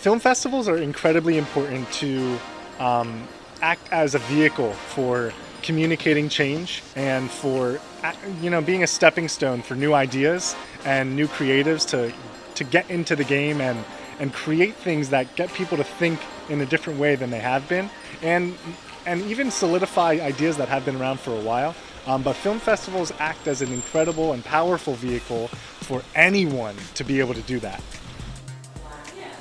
Film festivals are incredibly important to act as a vehicle for communicating change and for being a stepping stone for new ideas and new creatives to get into the game and create things that get people to think in a different way than they have been, and even solidify ideas that have been around for a while. But film festivals act as an incredible and powerful vehicle for anyone to be able to do that.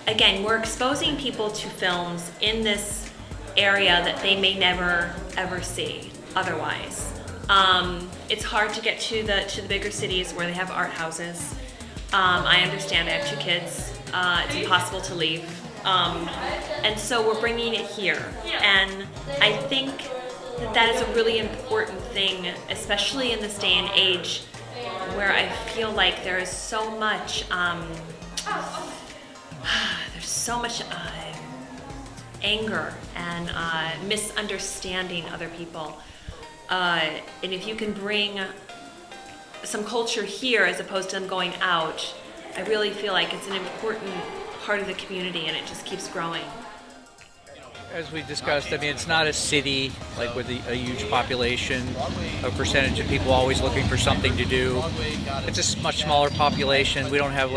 Again, we're exposing people to films in this area that they may never ever see otherwise. It's hard to get to the bigger cities where they have art houses. I understand, I have 2 kids. It's impossible to leave. And so we're bringing it here. And I think that is a really important thing, especially in this day and age where I feel like there is so much anger and misunderstanding other people. And if you can bring some culture here as opposed to them going out, I really feel like it's an important part of the community, and it just keeps growing. As we discussed, I mean, it's not a city like with a huge population, a percentage of people always looking for something to do. It's a much smaller population. We don't have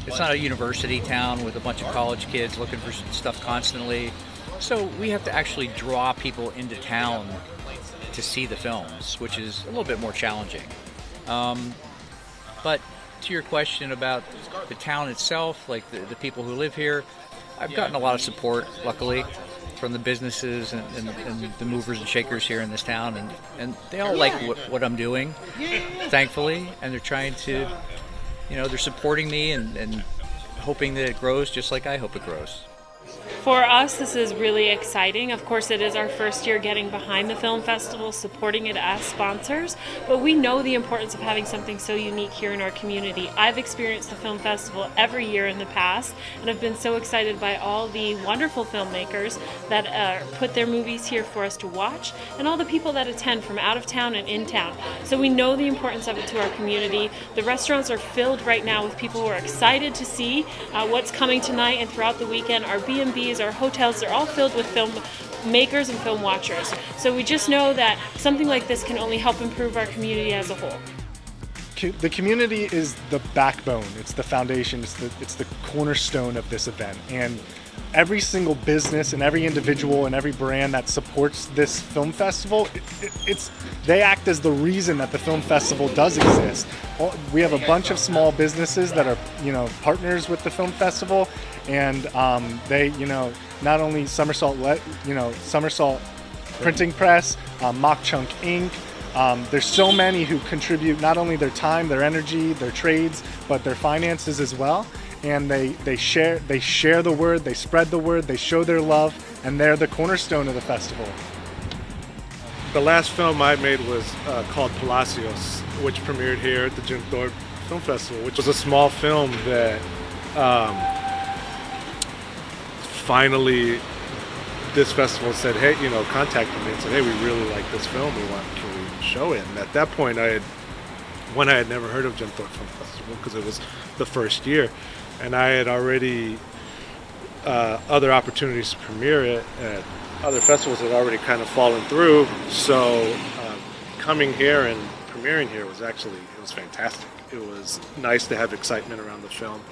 it's not a university town with a bunch of college kids looking for stuff constantly. So we have to actually draw people into town to see the films, which is a little bit more challenging. But to your question about the town itself, like the people who live here, I've gotten a lot of support, luckily, from the businesses and the movers and shakers here in this town, and they all like what I'm doing, thankfully, and they're trying to, they're supporting me and hoping that it grows just like I hope it grows. For us, this is really exciting. Of course, it is our first year getting behind the film festival, supporting it as sponsors, but we know the importance of having something so unique here in our community. I've experienced the film festival every year in the past, and I've been so excited by all the wonderful filmmakers that put their movies here for us to watch, and all the people that attend from out of town and in town. So we know the importance of it to our community. The restaurants are filled right now with people who are excited to see what's coming tonight and throughout the weekend. Our B&Bs, our hotels, they're all filled with film makers and film watchers. So we just know that something like this can only help improve our community as a whole. The community is the backbone, it's the foundation, it's the cornerstone of this event. And every single business and every individual and every brand that supports this film festival, they act as the reason that the film festival does exist. We have a bunch of small businesses that are, partners with the film festival, and they, not only Somersault Printing Press, Mock Chunk Inc. There's so many who contribute not only their time, their energy, their trades, but their finances as well. And they share the word, they spread the word, they show their love, and they're the cornerstone of the festival. The last film I made was called Palacios, which premiered here at the Jim Thorpe Film Festival, which was a small film that finally this festival said, hey, contacted me and said, hey, we really like this film, can we show it? And at that point, I had never heard of Jim Thorpe Film Festival because it was the first year, and I had already other opportunities to premiere it at other festivals had already kind of fallen through. So coming here and premiering here was fantastic. It was nice to have excitement around the film.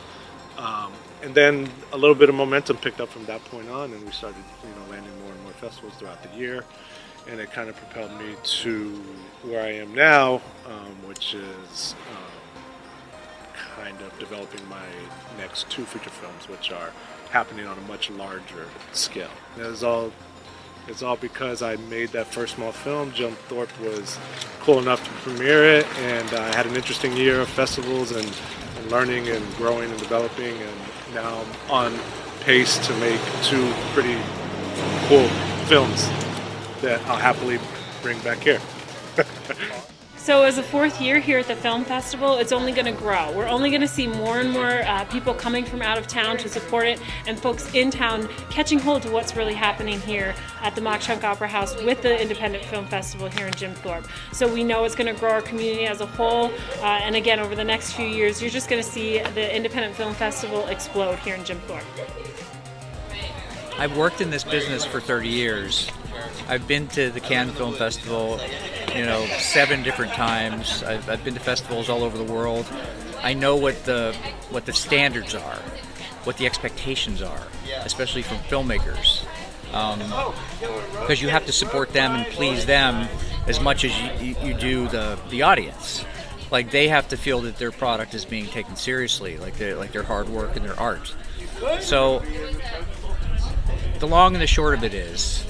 And then a little bit of momentum picked up from that point on, and we started, landing more and more festivals throughout the year, and it kind of propelled me to where I am now, which is kind of developing my next 2 feature films, which are happening on a much larger scale. And it's all because I made that first small film. Jim Thorpe was cool enough to premiere it, and I had an interesting year of festivals and learning and growing and developing, and now I'm on pace to make 2 pretty cool films that I'll happily bring back here. So as a 4th year here at the film festival, it's only going to grow. We're only going to see more and more people coming from out of town to support it, and folks in town catching hold to what's really happening here at the Mock Chunk Opera House with the Independent Film Festival here in Jim Thorpe. So we know it's going to grow our community as a whole, and again, over the next few years, you're just going to see the Independent Film Festival explode here in Jim Thorpe. I've worked in this business for 30 years. I've been to the Cannes Film Festival, 7 different times. I've been to festivals all over the world. I know what the standards are, what the expectations are, especially from filmmakers, because you have to support them and please them as much as you do the audience. Like, they have to feel that their product is being taken seriously, like their hard work and their art. So the long and the short of it is,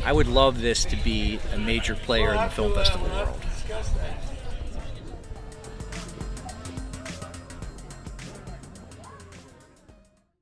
I would love this to be a major player in the film festival world.